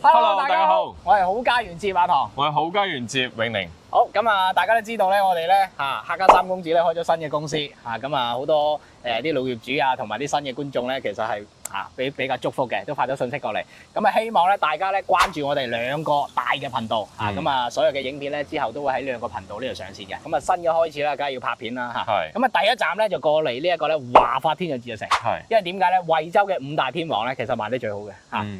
Hello，大家好，我係好家園節馬堂。我係好家園節永寧。好咁啊！大家都知道咧，我哋咧客家三公子咧開咗新嘅公司咁啊，好多啲老業主啊，同埋啲新嘅觀眾咧，其實係比較祝福嘅，都發咗信息過嚟。咁啊，希望咧大家咧關注我哋兩個大嘅頻道咁啊，所有嘅影片咧之後都會喺兩個頻道呢度上線嘅。咁啊，新嘅開始啦，梗係要拍片啦係。咁啊，第一站咧就過嚟呢一個咧華發天潤自助城。係。因為點解咧？惠州嘅五大天王咧，其實賣得最好嘅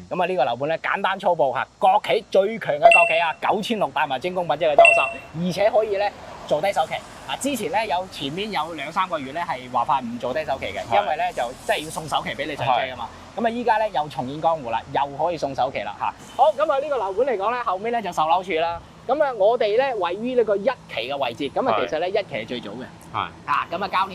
咁啊，呢個樓盤咧簡單粗暴國企最強嘅國企9600大埋精工品質嘅裝修，而且可以咧做低首期之前咧前面有2-3個月咧係華發唔做低首期嘅，因為咧就即係要送首期俾你上車㗎嘛。咁啊，依家咧又重現江湖啦，又可以送首期啦好，咁啊呢個樓盤嚟講咧，後面咧就售樓處啦。咁啊，我哋咧位於呢個1期嘅位置，咁啊其實咧1期係最早嘅。咁啊交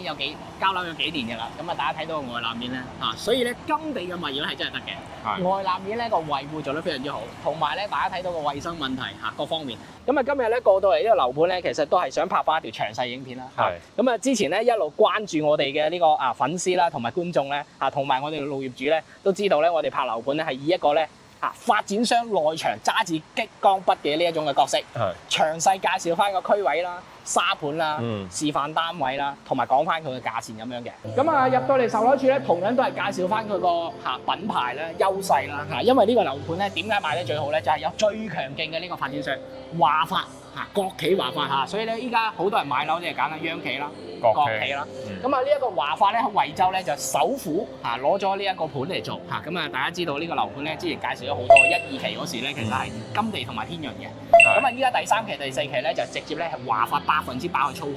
樓有幾年嘅啦。咁啊大家睇到個外立面咧所以咧金地嘅物業係真係得嘅。外立面咧個維護做得非常之好，同埋咧大家睇到個衞生問題各方面。咁啊今日咧過到嚟呢個樓盤咧，其實都係想拍翻一條詳細影片啦。咁啊之前咧一路關注我哋嘅呢個粉絲啦，同埋觀眾咧同埋我哋嘅老業主咧，都知道咧我哋拍樓盤咧係以一個咧發展商內場揸住激光筆嘅呢一種嘅角色，詳細介紹翻個區位啦、沙盤啦、示範單位啦，同埋講翻佢嘅價錢咁樣嘅。咁啊入到嚟售樓處咧，同樣都係介紹翻佢個品牌啦、優勢啦因為呢個樓盤咧點解賣得最好咧？就係有最強勁嘅呢個發展商華發國企華發所以咧依家好多人買樓就係揀緊央企啦、國企啦。咁啊呢一個華發咧喺惠州咧就首府攞咗呢一個盤嚟做咁啊大家知道呢個樓盤咧之前介紹咗好多1、2期嗰時咧其實係金地同埋天潤嘅。咁啊依家第3期、第4期咧就直接咧係華發100%去操控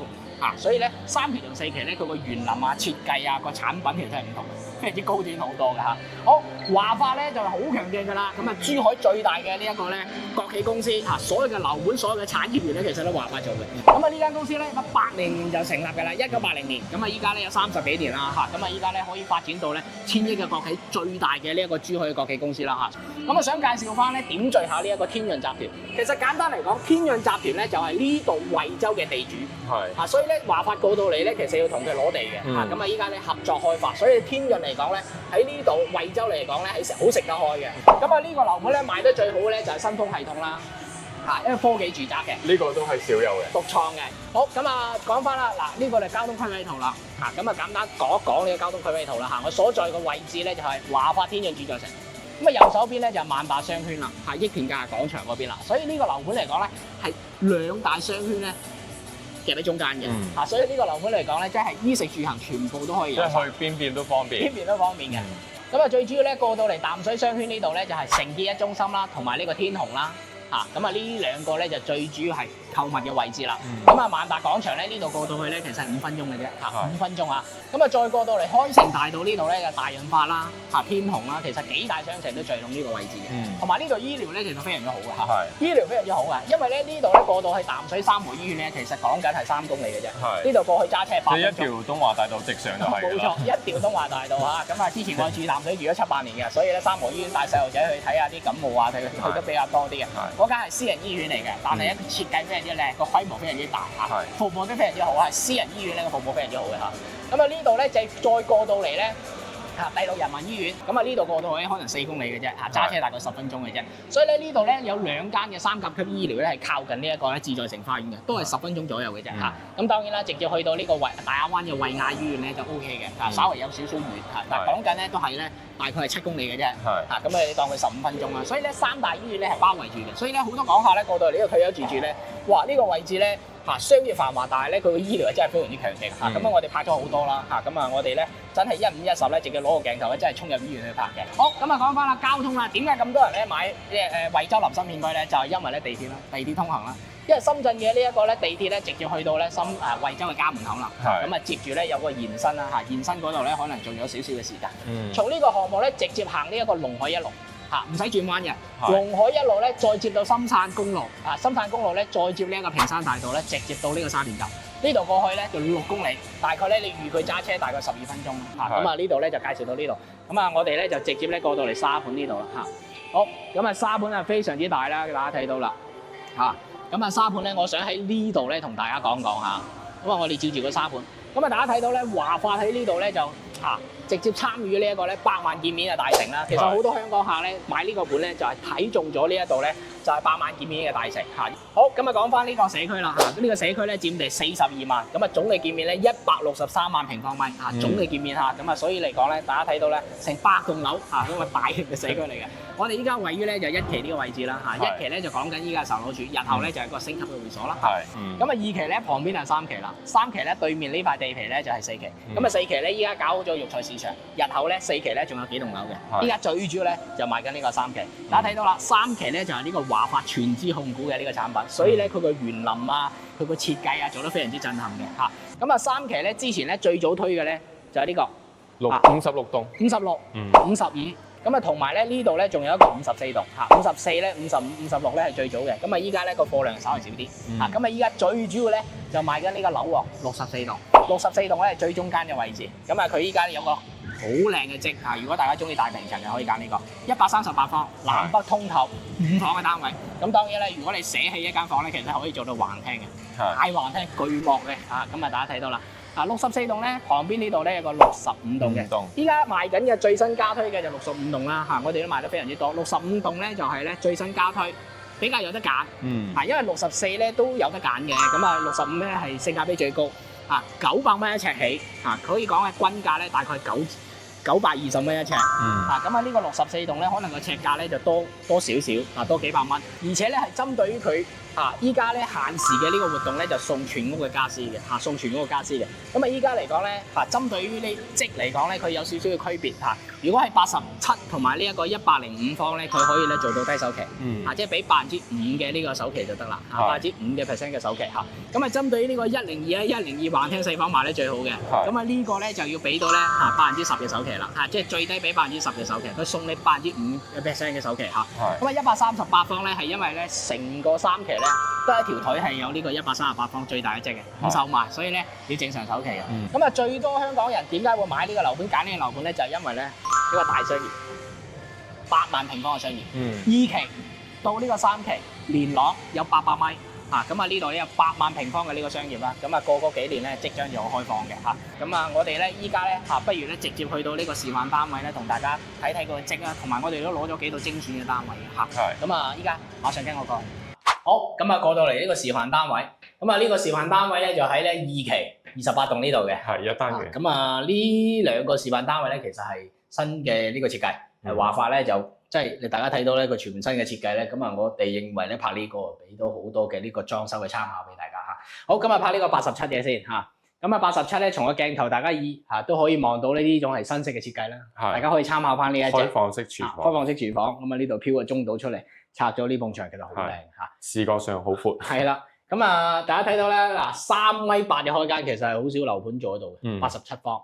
所以咧3期同4期咧佢個園林設計個產品其實係唔同，非常之高端好多㗎好，華發咧就係好強勁㗎啦。咁啊珠海最大嘅呢一個咧國企公司所有嘅樓盤、所有嘅產業園咧其實都華發做嘅。咁啊呢間公司咧80年就成立㗎啦，1980年。咁啊依家咧有30幾年啦咁啊依家咧可以發展到咧1000億嘅國企最大嘅呢一個珠海嘅國企公司啦咁啊想介紹翻咧點綴下呢一個天潤集團。其實簡單嚟講，天潤集團咧就係呢度惠州嘅地主所以咧華發過到嚟咧，其實要同佢攞地嘅咁啊依家咧合作開發，所以天潤嚟講咧喺呢度惠州嚟講咧係好食得開嘅。咁啊呢個樓盤咧賣得最好咧就係新風系統啦因為科技住宅嘅呢個都係少有嘅獨創嘅。好咁啊講翻啦呢個就交通區位圖啦咁啊簡單講一講呢個交通區位圖啦我所在嘅位置咧就係華發天潤自助城。咁啊右手邊咧就係萬達商圈啦益田價廣場嗰邊啦。所以呢個樓盤嚟講咧係2大商圈咧夾喺中間嘅所以呢個樓盤嚟講咧，即係衣食住行全部都可以有，即係去邊邊都方便，邊邊都方便嘅。咁啊最主要咧過到嚟淡水商圈呢度咧就係城建一中心啦，同埋呢個天虹啦咁啊呢兩個咧就最主要係購物嘅位置啦。咁啊萬達廣場咧呢度過到去咧其實係5分鐘嘅啫5分鐘咁啊再過到嚟開成大道呢度咧就大潤發啦天虹啦，其實幾大商城都聚攏呢個位置嘅。同埋呢度醫療咧其實非常之好嘅醫療非常之好嘅，因為咧呢度咧過到去淡水三和醫院咧其實講緊係3公里嘅啫。呢度過去揸車8分鐘。一條東華大道直上就係冇錯，一條東華大道咁啊之前我住淡水住咗7、8年嘅，所以咧三和醫院帶細路仔去睇下啲感冒去得比較多啲嘅。嗰間係私人醫院嚟嘅，但係咧設計非常之靚，個規模非常之大服務都非常之好私人醫院咧個服務非常之好嘅咁啊呢度咧就再過到嚟咧第6人民醫院。咁啊呢度過到去可能4公里嘅啫揸車大概10分鐘嘅啫。所以咧呢度咧有2間嘅3甲級醫療咧係靠近呢一個咧自在城花園嘅，都係10分鐘左右嘅啫咁當然啦，直接去到呢個大亞灣嘅惠雅醫院咧就 O K 嘅稍微有少少遠但係講緊咧都係咧大概係7公里嘅啫咁你當佢15分鐘啦。所以咧3大醫院咧係包圍住嘅，所以咧好多港客咧過到嚟呢個退休自住咧，哇呢個位置咧商業繁華，但係咧佢嘅醫療係真係非常之強勁咁我哋拍咗好多啦咁啊我哋咧真係15、10咧直接攞個鏡頭咧真係衝入醫院去拍嘅。好咁啊講翻啦交通啦，點解咁多人咧買惠州林森片區咧？就係因為咧地鐵啦，地鐵通行啦。因為深圳嘅呢一個咧地鐵咧直接去到咧惠州嘅家門口啦咁啊接住咧有個延伸啦延伸嗰度咧可能仲有少少嘅時間從呢個項目咧直接行呢一個龍海一路唔使轉彎嘅龍海一路咧再接到深汕公路深汕公路咧再接呢一個平山大道咧直接到呢個沙田站。呢度過去咧就6公里，大概咧你預佢揸車大概12分鐘咁啊呢度咧就介紹到呢度。咁啊我哋咧就直接咧過到嚟沙盤呢度啦好咁啊沙盤啊非常之大啦，大家睇到啦咁啊沙盤咧我想喺呢度咧同大家講下咁啊我哋照住個沙盤咁啊大家睇到咧華發喺呢度咧就嚇，直接參與呢一個咧100萬見面嘅大城啦。其實好多香港客咧買呢個盤咧就係睇中咗呢一度咧就係100萬見面嘅大城嚇。好，咁啊講翻呢個社區啦嚇，呢個社區咧佔地42萬，咁啊總嘅見面咧163萬平方米嚇，總嘅見面嚇，咁啊所以嚟講咧，大家睇到咧成100棟樓嚇，咁啊大型嘅社區嚟嘅。我哋依家位於咧就1期呢個位置啦嚇，1期咧就講緊依家售樓處，日後咧就係個升級嘅會所啦。係，咁啊2期咧旁邊係3期啦，3期咧對面呢塊地皮咧就係4期，咁啊4期咧依家搞好咗肉菜市場，日後咧4期咧仲有幾棟樓嘅，依家最主要咧就賣緊呢個3期。大家睇到啦，3期咧就係呢個華發全資控股嘅呢個產品，所以咧佢個園林啊，佢個設計啊做得非常之震撼嘅嚇。咁啊3期咧之前咧最早推嘅咧就係呢個56棟56、55。咁啊，同埋咧呢度咧仲有一個54棟嚇，54咧、55、56咧係最早嘅。咁啊，依家咧個貨量稍為少啲嚇。咁啊，依家最主要咧就賣緊呢個樓喎，64棟，64棟咧係最中間嘅位置。咁啊，佢依家有個好靚嘅積嚇。如果大家中意大平層嘅，可以揀呢個138方，南北通透5房嘅單位。咁當然咧，如果你捨棄一間房咧，其實可以做到橫廳嘅，大橫廳巨幕嘅嚇。咁啊，大家睇到啦。64棟咧，旁邊呢度咧有個65棟嘅。依家賣緊嘅最新加推嘅就65棟啦嚇，我哋都賣得非常之多。65棟咧就係咧最新加推，比較有得揀。因為64咧都有得揀嘅，咁啊65咧係性價比最高，900蚊一尺起可以講係均價咧大概920蚊一尺。咁啊呢個64棟咧，可能個尺價咧就多少少多幾百蚊，而且咧係針對於佢。依家咧限時嘅呢個活動咧就送全屋嘅家私嘅送全屋嘅家私嘅。咁啊依家嚟講咧針對於呢積嚟講咧，佢有少少嘅區別如果係87同埋呢一個105方咧，佢可以咧做到低首期，即係俾5%嘅呢個首期就得啦，5%嘅嘅首期咁啊針對於呢個102咧，102橫廳4房賣咧最好嘅。咁啊呢個咧就要俾到咧10%嘅首期啦，即係最低俾10%嘅首期，佢送你5%嘅首期咁啊138方咧係因為咧成個3期咧。得一條腿係有呢個138方最大一隻嘅，5售賣，所以咧要正常首期嘅。咁啊最多香港人點解會買呢個樓盤揀呢個樓盤咧？就係因為咧呢個大商業，8萬平方嘅商業。2期到呢個3期，連廊有800米咁啊呢度咧有8萬平方嘅呢個商業啦。咁啊過幾年咧即將就開放嘅咁啊我哋咧依家咧不如咧直接去到呢個示範單位咧，同大家睇睇個積啦，同埋我哋都攞咗幾套精選嘅單位咁啊依家馬上跟我講。好，咁啊過到嚟呢個示範單位，咁啊呢個示範單位咧就喺咧2期28棟呢度嘅，係一單嘅。咁啊呢兩個示範單位咧，其實係新嘅呢個設計，華發咧就即係大家睇到咧個全新嘅設計咧，咁啊我哋認為咧拍呢個俾到好多嘅呢個裝修嘅參考俾大家好，咁啊拍呢個87嘅先咁啊87咧從個鏡頭大家都可以望到呢種係新式嘅設計啦，大家可以參考翻呢一隻開放式廚房，開放式廚房，咁啊呢度飄個中島出嚟。拆咗呢埲牆其實好靚視覺上好闊。係啦，咁啊大家睇到咧3.8米嘅開間，其實係好少樓盤做得到嘅，87方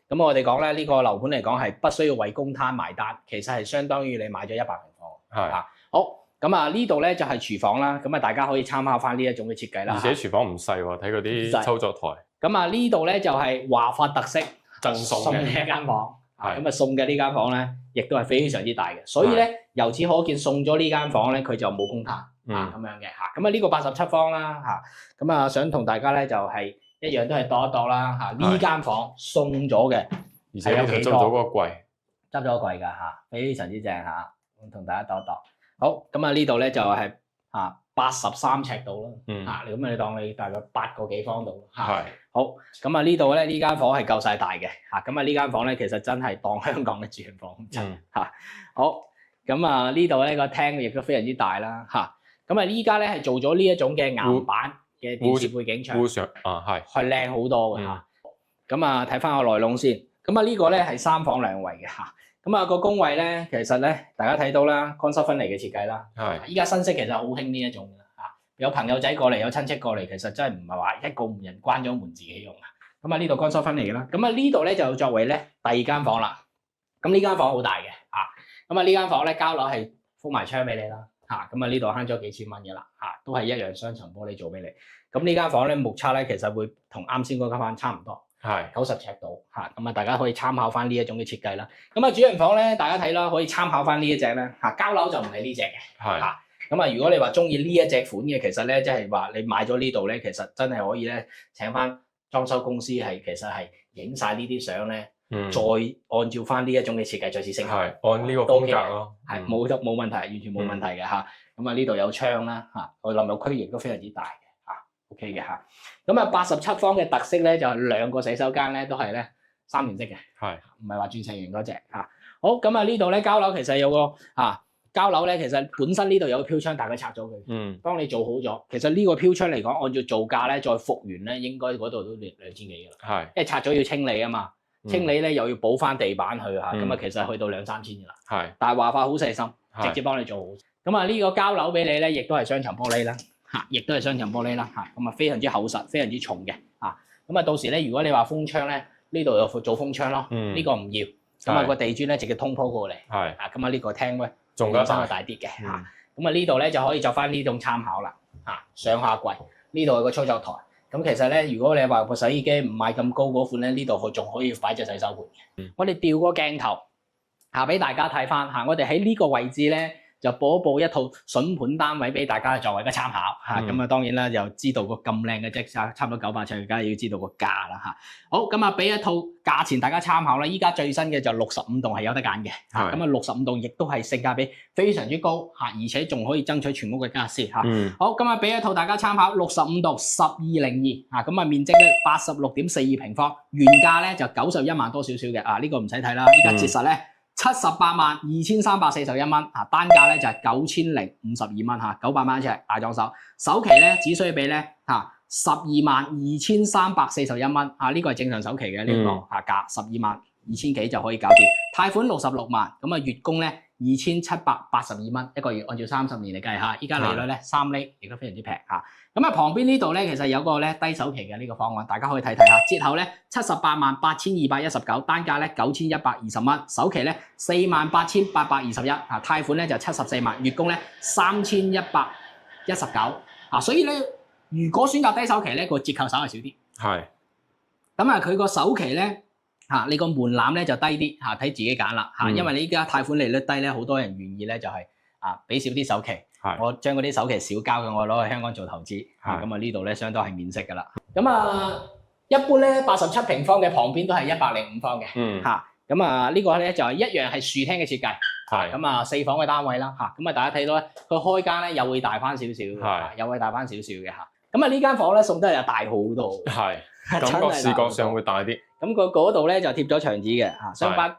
咁我哋講咧呢個樓盤嚟講係不需要為公攤埋單，其實係相當於你買咗100平方。好，咁啊呢度咧就係廚房啦，咁啊大家可以參考翻呢一種嘅設計啦。而且廚房唔細喎，睇嗰啲操作台。咁啊呢度咧就係華發特色贈送嘅一間房。咁啊送嘅呢間房咧，亦都係非常之大嘅，所以咧由此可見送咗呢間房咧，佢就冇公攤咁樣嘅咁啊呢個87方啦咁啊想同大家咧就係一樣都係度一度啦呢間房送咗嘅，而且呢就執咗嗰個櫃，執咗個櫃㗎非常之正咁同大家度一度。好，咁啊呢度咧就係83尺度啦咁啊你當你大概8個幾方度好，咁啊呢度咧呢間房係夠晒大嘅咁啊呢間房咧其實真係當香港嘅住房咁好，咁啊呢度咧個廳亦都非常之大啦咁啊依家咧係做咗呢一種嘅岩板嘅電視背景牆，係靚好多嘅咁啊睇翻個內籠先，咁啊呢個咧係3房2衛嘅咁啊個工位咧其實咧大家睇到啦，乾濕分離嘅設計啦，依家新式其實好興呢一種有朋友仔過嚟，有親戚過嚟，其實真係唔係話一個門人關咗門自己用咁啊呢度乾濕分離嘅啦，咁啊呢度咧就作為咧第2間房啦。咁呢間房好大嘅咁啊呢間房咧交樓係封埋窗俾你啦咁啊呢度慳咗幾千蚊嘅啦都係一樣雙層玻璃做俾你。咁呢間房咧目測咧其實會同啱先嗰間房差唔多，90尺度咁啊大家可以參考翻呢一種嘅設計啦。咁啊主人房咧大家睇啦，可以參考翻呢一隻咧交樓就唔係呢隻嘅咁啊，如果你話中意呢一隻款嘅，其實咧即係話你買咗呢度咧，其實真係可以咧請翻裝修公司其實係影晒呢啲相咧再按照翻呢一種嘅設計再次升級，係按呢個風格咯，係冇問題，完全冇問題嘅嚇。咁啊呢度有窗啦嚇，我諗個區域都非常之大嘅嚇 ，OK 嘅嚇。咁啊87方嘅特色咧就係兩個洗手間咧都係咧3連式嘅，係唔係話鑽石型嗰隻嚇。好，咁啊呢度咧交樓其實有個交樓咧，其實本身呢度有個飄窗，大概拆咗佢。當你做好咗，其實呢個飄窗嚟講，按照造價咧再復原咧，應該嗰度都2000幾㗎啦。係，因為拆咗要清理啊嘛，清理咧又要補翻地板去嚇，咁啊其實去到2、3千㗎啦。係，但係華發好細心，直接幫你做好。咁啊呢個交樓俾你咧，亦都係雙層玻璃啦，嚇，亦都係雙層玻璃啦，嚇，咁啊非常之厚實，非常之重嘅，嚇。咁啊到時咧，如果你話風窗咧，呢度有做風窗咯，呢個唔要，咁啊個地磚咧直接通鋪過嚟。係，啊咁啊呢個廳咧。仲加大啲嘅嚇，咁啊呢度咧就可以作翻呢種參考啦嚇，上下櫃呢度係個操作台，咁其實咧如果你話部洗衣機唔買咁高嗰款咧，呢度佢仲可以擺隻洗手盤嘅。我哋調個鏡頭嚇俾大家睇翻嚇，我哋喺呢個位置咧就播一套筍盤單位俾大家作為一個參考嚇，咁啊當然啦，又知道個咁靚嘅啫，差唔多900尺，梗係要知道個價啦嚇。好，咁啊俾一套價錢大家參考啦。依家最新嘅就65棟係有得揀嘅嚇，咁啊65棟亦都係性價比非常之高嚇，而且仲可以爭取全屋嘅家私嚇。好，咁啊俾一套大家參考65棟1202嚇，咁啊面積咧86.42平方，原價咧就91萬多少少嘅啊，呢個唔使睇啦，依家折實咧。782341蚊啊，單價咧就係9052蚊嚇，900蚊一尺大裝修，首期咧只需要俾咧122341蚊啊，呢個係正常首期嘅呢個價，122000幾就可以搞掂，貸款66萬，咁啊月供咧2782蚊一個月，按照30年嚟計嚇，依家利率咧3厘，亦都非常之平嚇。咁啊旁邊呢度咧其實有個咧低首期嘅呢個方案，大家可以睇睇下，折後咧788219，單價咧9120蚊，首期咧48821啊，貸款咧就74萬，月供咧3119啊，所以咧如果選擇低首期咧個折扣稍為少啲，係，咁啊佢個首期咧你個門檻咧就低啲睇自己揀啦因為你依家貸款利率低咧，好多人願意咧就係俾少啲首期。我將嗰啲首期少交嘅，我攞去香港做投資，咁啊呢度咧相當係免息噶啦。咁啊，一般咧87平方嘅旁邊都係105方嘅，咁啊呢個咧就係一樣係樹廳嘅設計，咁啊4房嘅單位啦，咁啊大家睇到咧，佢開間咧又會大翻少少，又會大翻少少嘅嚇。咁啊呢間房咧送得又大好多，感覺視覺上會大啲。咁佢嗰度咧就貼咗牆紙嘅嚇，相反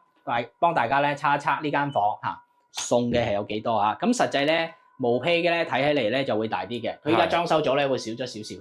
幫大家咧測一測呢間房送嘅係有幾多啊？咁實際咧。毛坯嘅咧睇起嚟咧就會大啲嘅，佢依家裝修咗咧會少咗少少。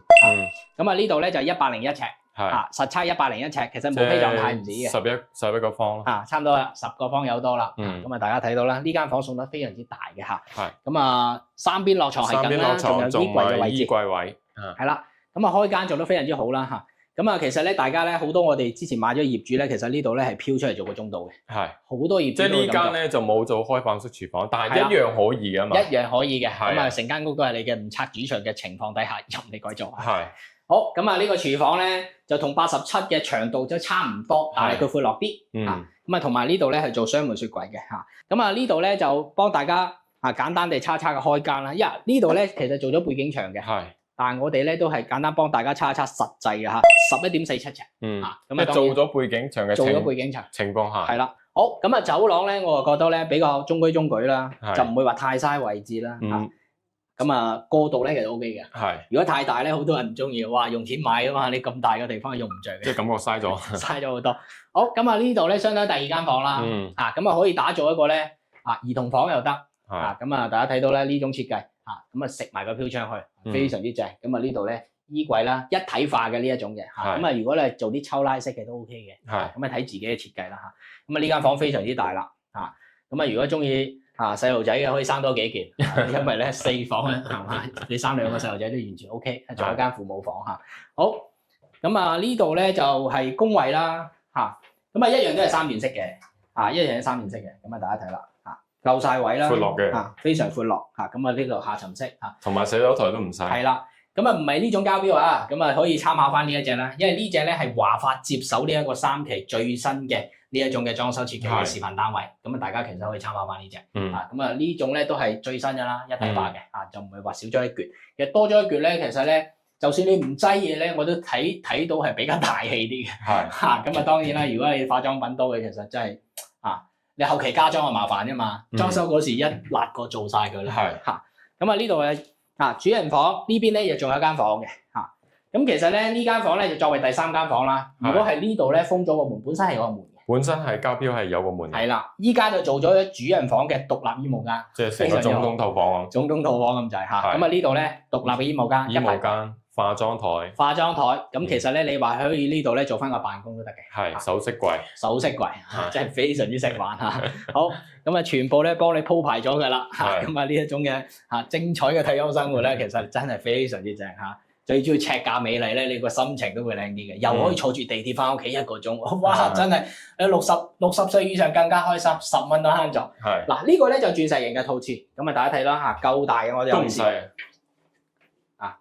咁啊呢度咧就101尺，實測101尺，其實毛坯狀態唔止嘅。11個方咯。差唔多啦，10個方有多啦。咁啊大家睇到啦，呢間房送得非常之大嘅嚇。咁啊三邊落床係咁啦，仲有衣櫃嘅位置。衣櫃位。係啦，咁啊開間做得非常之好啦嚇。咁啊，其實咧，大家咧好多我哋之前買咗業主咧，其實呢度咧係飄出嚟做個中度嘅，好多業主。即係呢間咧就冇做開放式廚房，但係一樣可以㗎嘛。一樣可以嘅，咁啊成間屋都係你嘅唔拆主牆嘅情況底下任你改造。好，咁啊呢個廚房咧就同87嘅長度就差唔多，但係佢闊落啲咁啊同埋呢度咧係做雙門雪櫃嘅咁啊呢度咧就幫大家簡單地叉嘅開間啦，因為呢度咧其實做咗背景牆嘅。但係我哋咧都係簡單幫大家測一測實際嘅嚇，11.47尺。咁啊做咗背景牆嘅情況下。係啦，好咁啊走廊咧，我就覺得咧比較中規中矩啦，就唔會話太嘥位置啦。咁啊過渡咧其實 O K 嘅。如果太大咧，好多人唔中意，哇用錢買啊嘛，你咁大嘅地方用唔着嘅。即係感覺嘥咗。嘥咗好多。好咁啊呢度咧相當第二間房啦。咁啊可以打造一個咧兒童房又得。咁啊大家睇到咧呢種設計。咁啊食埋個飄窗去，非常之正。咁啊呢度咧衣櫃啦，一體化嘅呢一種嘅。咁啊如果你係做啲抽拉式嘅都 OK 嘅。咁啊睇自己嘅設計啦咁啊呢間房非常之大啦。咁啊如果中意細路仔嘅可以生多幾件，因為咧4房咧係嘛，你生2個細路仔都完全 OK， 做一間父母房好，咁啊呢度咧就係工位啦咁啊一樣都係3連式嘅一樣係3連式嘅。咁啊大家睇啦。夠晒位啦，闊落嘅非常闊落咁啊呢度下沉式同埋洗手台都唔細。係啦，咁啊唔係呢種膠標咁啊可以參考翻呢一隻啦，因為呢隻咧係華發接手呢一個3期最新嘅呢一種嘅裝修設計嘅示範單位，咁啊大家其實可以參考翻呢隻。咁啊呢種咧都係最新嘅啦，一體化嘅就唔係話少咗一橛，其實多咗一橛咧，其實咧就算你唔擠嘢咧，我都睇到係比較大氣啲嘅。係嚇咁啊，當然啦，如果你化妝品多嘅，其實真係你後期加裝就麻煩啫嘛。裝修嗰時一辣過做晒佢啦。係嚇咁啊，呢度嘅主人房呢邊咧，亦仲有間房嘅嚇。咁其實咧呢間房咧就作為第三間房啦。如果係呢度咧封咗個門，本身係有個門嘅。本身係交標係有個門。係啦，依家就做咗主人房嘅獨立衣帽間，即係成個總統套房啊。總統套房咁滯嚇。咁啊呢度咧獨立嘅衣帽間，衣帽間、化妝台。化妝台咁其實咧，你話可以呢度咧做翻個辦公都得嘅。係首飾櫃。首飾櫃真係非常之識玩嚇。好咁啊，全部咧幫你鋪排咗㗎啦嚇。咁啊呢一種嘅精彩嘅退休生活咧，其實真係非常之正嚇。最主要尺價美麗咧，你個心情都會靚啲嘅，又可以坐住地鐵翻屋企1個鐘，哇！真係60歲以上更加開心，10蚊都慳咗。係嗱呢個咧就鑽石型嘅套廁，咁啊大家睇啦嚇，夠大嘅我哋有試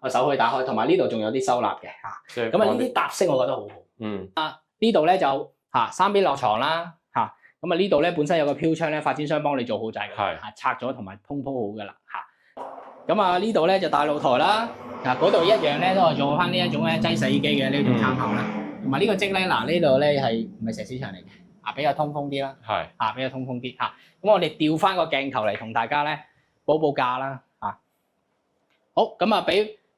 個手可以打開，同埋呢度仲有啲收納嘅嚇。咁啊呢啲搭色我覺得好好。呢度咧就三邊落床啦嚇。咁啊呢度咧本身有個飄窗咧，發展商幫你做好晒嘅，拆咗同埋鋪好㗎啦嚇。咁啊呢度咧就大露台啦。嗰度一樣咧都係做翻呢一種咧擠洗衣機嘅呢種參考啦，同埋呢個積咧呢度咧係唔係石屎牆嚟嘅，比較通風啲啦，比較通風啲嚇。咁我哋調翻個鏡頭嚟同大家咧報價啦嚇。好，咁啊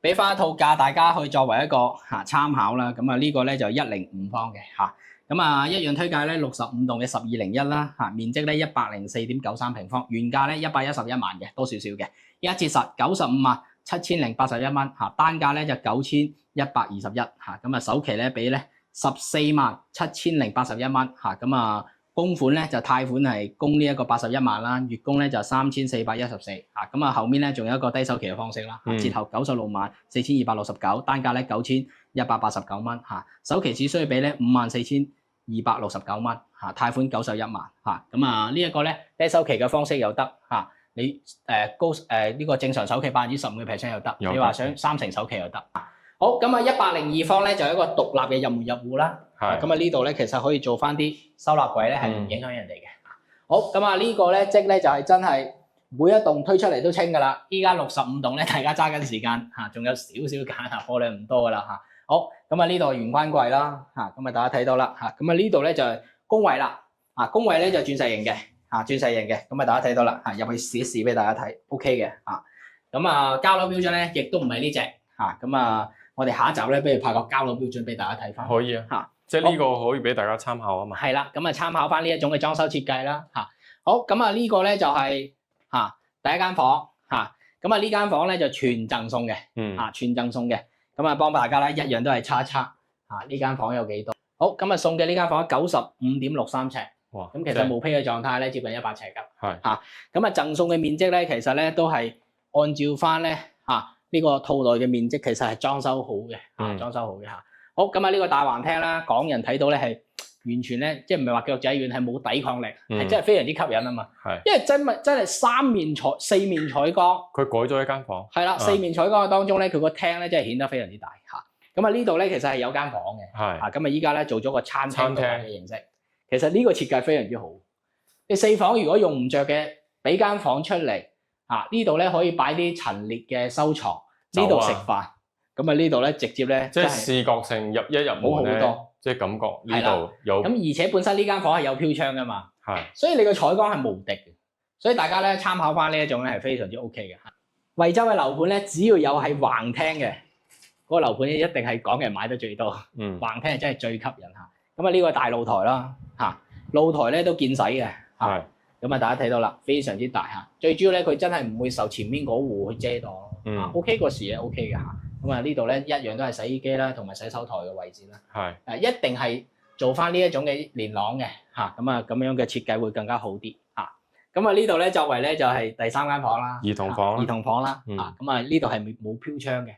俾翻一套價大家去作為一個參考啦。咁啊呢個咧就105方嘅嚇。咁啊一樣推介咧65棟嘅1201啦嚇，面積咧104.93平方，原價咧111萬嘅，多少少嘅，一折實95萬。7081蚊嚇，單價咧就9121嚇，咁啊首期咧俾咧14萬7081蚊嚇，咁啊供款咧就貸款係供呢一個81萬啦，月供咧就3414嚇，咁啊後面咧仲有一個低首期嘅方式啦，折頭96萬4269，單價咧9189蚊嚇，首期只需要俾咧54269蚊嚇，貸款91萬嚇，咁啊呢一個咧低首期嘅方式又得嚇。你呢個正常首期15%又得，你話想3成首期又得。好，咁啊102方咧就有一個獨立嘅入門入戶啦。咁啊呢度咧其實可以做翻啲收納櫃咧，係唔影響人哋嘅。好，咁啊呢個咧積咧就係真係每一棟推出嚟都清㗎啦。依家65棟咧，大家揸緊時間嚇，仲有少少揀嚇，貨量唔多㗎啦嚇。好，咁啊呢度係玄關櫃啦嚇，咁啊大家睇到啦嚇。咁啊呢度咧就係工位啦，工位咧就鑽石型嘅。鑽石型嘅，咁啊大家睇到啦，入去試一試俾大家睇 ，OK 嘅咁啊交樓標準咧，亦都唔係呢隻咁啊我哋下一集咧，不如拍個交樓標準俾大家睇翻。可以啊即係呢個可以俾大家參考啊嘛。係啦，咁啊參考翻呢一種嘅裝修設計啦好，咁啊呢個咧就係第一間房咁啊呢間房咧就全贈送嘅，全贈送嘅，咁啊幫大家咧一樣都係測一測呢間房有幾多。好，咁啊送嘅呢間房95.63尺。哇！咁其實冇坯嘅狀態咧，接近100尺㗎。係咁啊贈送嘅面積咧，其實咧都係按照翻咧呢個套內嘅面積，其實係裝修好嘅裝修好嘅好，咁啊呢個大橫廳啦，港人睇到咧係完全咧，即係唔係話腳仔軟，係冇抵抗力，係真係非常之吸引啊嘛。因為真係4面採光。佢改咗一間房。係啦，4面採光嘅當中咧，佢個廳咧真係顯得非常之大咁啊呢度咧其實係有間房嘅。咁啊依家咧做咗個餐廳嘅形式。其實呢個設計非常之好，你4房如果用唔着嘅，俾間房出嚟呢度咧可以擺啲陳列嘅收藏，呢度食飯，咁啊呢度咧直接咧即係視覺性入門咧，即係感覺呢度有。咁而且本身呢間房係有飄窗噶嘛，所以你個採光係無敵嘅，所以大家咧參考翻呢一種咧係非常之 OK 嘅。惠州嘅樓盤咧，只要有係橫廳嘅，嗰個樓盤一定係港人買得最多，橫廳係真係最吸引嚇。咁啊呢個大露台啦，露台咧都見洗嘅，咁啊大家睇到啦，非常之大嚇。最主要咧佢真係唔會受前面嗰戶去遮擋，OK 個視野 OK 嘅嚇。咁啊呢度咧一樣都係洗衣機啦，同埋洗手台嘅位置啦，一定係做翻呢一種嘅連廊嘅嚇，咁啊咁樣嘅設計會更加好啲嚇。咁啊呢度咧作為咧就係第3間房啦，兒童房啦，咁啊呢度係冇飄窗嘅，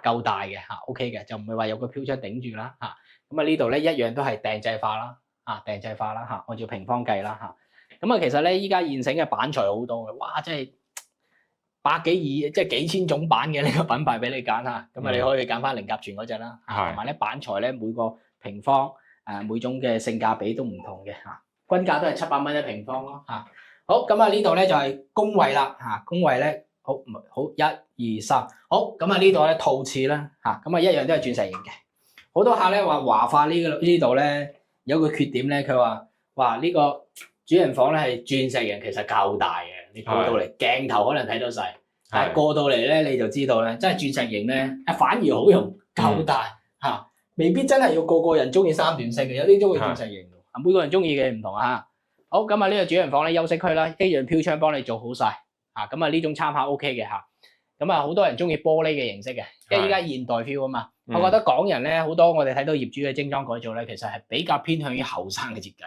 夠大嘅嚇 ，OK 嘅，就唔會話有個飄窗頂住啦嚇。咁啊呢度咧一樣都係定制化啦，定制化啦嚇，按照平方計啦嚇。咁啊其實咧依家現成嘅板材好多嘅，哇真係100幾2即係幾千種板嘅呢個品牌俾你揀嚇。咁啊你可以揀翻凌甲醛嗰隻啦，同埋咧板材咧每個平方每種嘅性價比都唔同嘅嚇，均價都係700蚊一平方咯嚇。好，咁啊呢度咧就係工位啦嚇，工位咧好，1、2、3，好，咁啊呢度咧套廁啦，咁啊一樣都係鑽石型嘅。好多客咧話華發呢度咧有個缺點咧，佢話呢個主人房咧係鑽石型，其實夠大嘅，你過到嚟鏡頭可能睇到細，但係過到嚟咧你就知道咧，真係鑽石型咧反而好用，夠大嚇，未必真係要個人中意三段式嘅，有啲中意鑽石型，每個人中意嘅唔同啊。好，咁啊呢個主人房咧休息區啦，一樣飄窗幫你做好晒。咁啊呢種參考 OK 嘅嚇，咁啊好多人中意玻璃嘅形式嘅，因為依家現代 feel 啊嘛。我覺得港人咧好多我哋睇到業主嘅精裝改造咧，其實係比較偏向於後生嘅設計，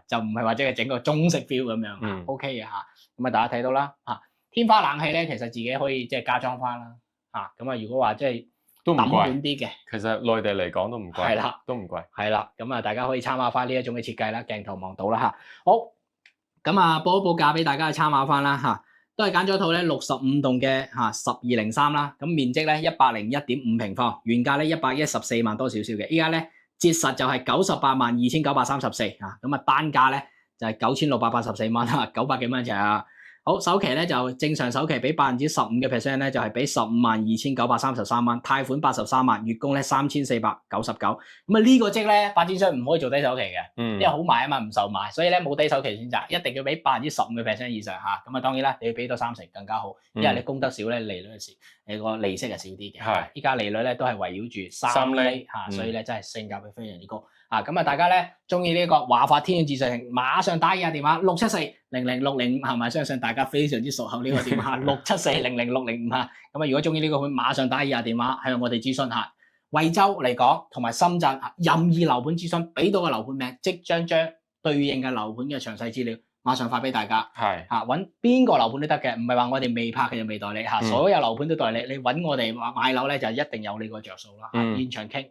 就唔係話即係整個中式 feel 咁樣，OK 嘅嚇。咁啊大家睇到啦嚇，天花冷氣咧其實自己可以即係加裝翻啦嚇。咁啊如果話即係都唔貴啲嘅，其實內地嚟講都唔貴，係啦，都唔貴，係啦。咁啊大家可以參考翻呢一種嘅設計啦，鏡頭望到啦嚇。好，咁啊報價俾大家去參考翻啦嚇。都係揀咗套咧65棟嘅1203啦，咁面積咧101.5平方，原價咧114萬多少少嘅，依家咧折實就係982934咁啊單價咧就係9684蚊900幾蚊尺啊。好，首期咧就正常首期俾15%咧，就係俾152933蚊，貸款83萬，月供咧3499。咁啊呢個積咧發展商唔可以做低首期嘅，因為好賣啊嘛，唔受賣，所以咧冇低首期選擇，一定要俾15%以上嚇。咁啊當然啦，你要俾到30%更加好，因為你供得少咧，利率係少，你個利息係少啲嘅。係，依家利率咧都係圍繞住3厘嚇，所以咧真係性價比非常之高。咁啊大家咧中意呢個華發天遠智瑞城，馬上打以下電話674-00605係咪？相信大家非常之熟口呢個電話674-00605嚇。咁啊如果中意呢個盤，馬上打以下電話向我哋諮詢嚇。惠州嚟講同埋深圳任意樓盤諮詢，俾到個樓盤名，即將對應嘅樓盤嘅詳細資料馬上發俾大家。係揾邊個樓盤都得嘅，唔係話我哋未拍嘅就未代理嚇，所有樓盤都代理。你揾我哋買樓咧就一定有你個着數啦。現場傾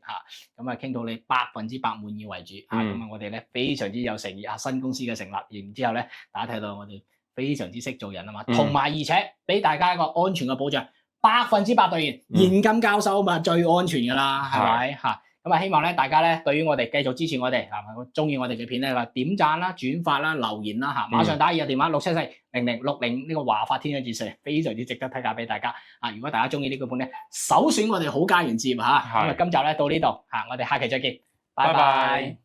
咁啊傾到你100%滿意為主咁啊我哋咧非常之有誠意新公司嘅成立，然之後咧大家睇到我哋非常之識做人啊嘛，同埋而且俾大家一個安全嘅保障，100%兌現，現金交收嘛最安全噶啦，係咪嚇？咁啊希望咧大家咧對於我哋繼續支持我哋中意我哋嘅片咧點讚啦、轉發啦、留言啦馬上打以下電話674-00605呢個華發天遠智瑞非常之值得推介俾大家如果大家中意呢個盤咧，首選我哋好家園置業咁啊今集咧到呢度我哋下期再見，拜拜。